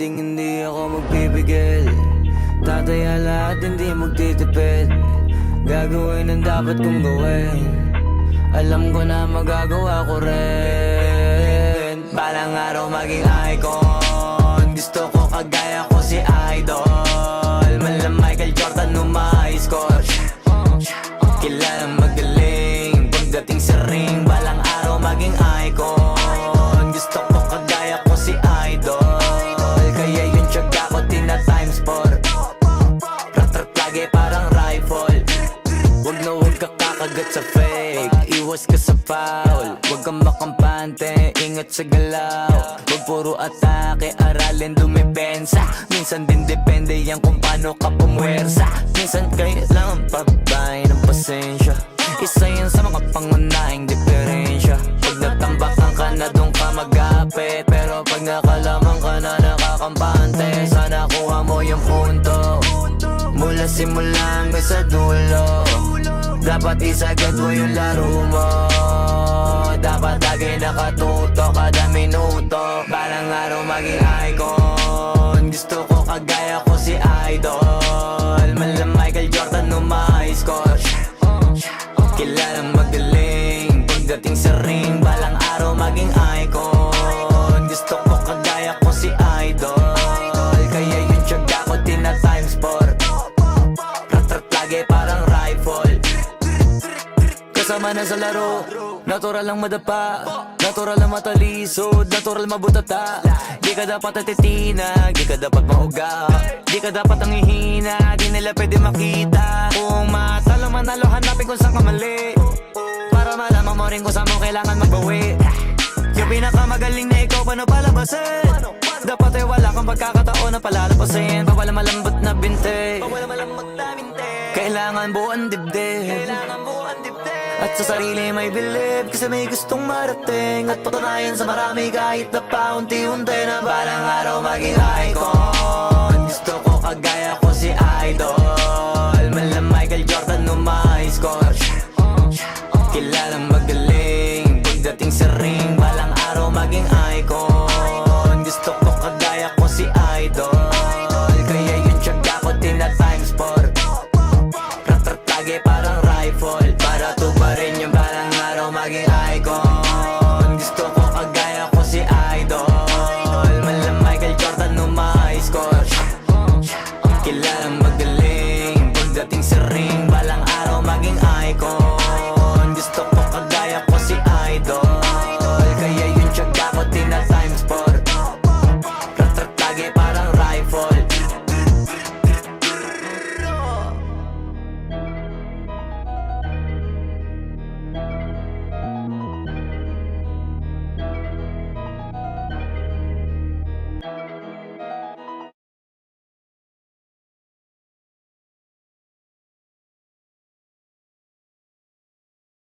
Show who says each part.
Speaker 1: hinding hindi ako magpipigil. Tataya lahat, hindi magtitipid. Gagawin ang dapat kong gawin. Alam ko na magagawa ko rin. Balang araw maging icon. Gusto ko kagaya ko si Idol. Mala Michael Jordan score. Kilalang magaling pagdating sa ring. Balang araw maging icon. Gusto ko kagaya ko si Idol. Kaya yung tiyaga ko tina times 4. Rat-rat lagi parang rifle. Wag na wag ka kakagat sa fake. Iwas ka sa foul. Wag kang makampante, ingat sa galaw. Wag puro atake, aralin dumepensa. Minsan din depende yan kung paano ka pumwersa. Minsan kailangan pabay ng pasensya. Isa yan sa mga pangunahing diferensya. Pag natambakan ka na doon ka magapit. Pero pag nakalaman ka na nakakampante, sana kuha mo yung punto. Mula simula hanggang sa dulo. Dapat isagad mo yung laro mo. Dapat lagi nakatuto kada minuto. Balang araw maging icon. Gusto ko kagaya ko si Idol. Mala Michael Jordan score. Kilalang magaling pagdating sa ring. Balang araw maging icon. Gusto ko kagaya ko si Idol. Kaya yung tiyaga ko tina times 4. Rat-rat lagi parang rifle. Kasama na sa laro, natural lang madapa, natural lang matalisod, natural mabutata. Di ka dapat atitinag, di ka dapat mauga, di ka dapat ang ihina, di nila pwede makita. Kung matalo manalo, hanapin kung saan ka mali, para malaman mo rin kung saan mo kailangan magbawi. Yung pinakamagaling na ikaw, paano palabasin? Dapat ay wala kang pagkakataon na palalapasin. Bawal malambot na binte, kailangan buuan dibdib. At sa sarili may believe, kasi may gustong marating. At patunayan sa marami kahit na paunti-unti, na balang araw maging icon. Gusto ko kagaya ko si Idol. Mala Michael Jordan score. Kilalang magaling pagdating sa ring. Balang araw maging icon. Gusto ko kagaya ko si Idol. Kaya yung tiyaga ko tina times 4. Rat-rat lagi parang rifle. Para tuparin yung balang araw maging icon. Gusto ko kagaya ko si Idol. Mala Michael Jordan score. Kilalang magaling pagdating sa ring.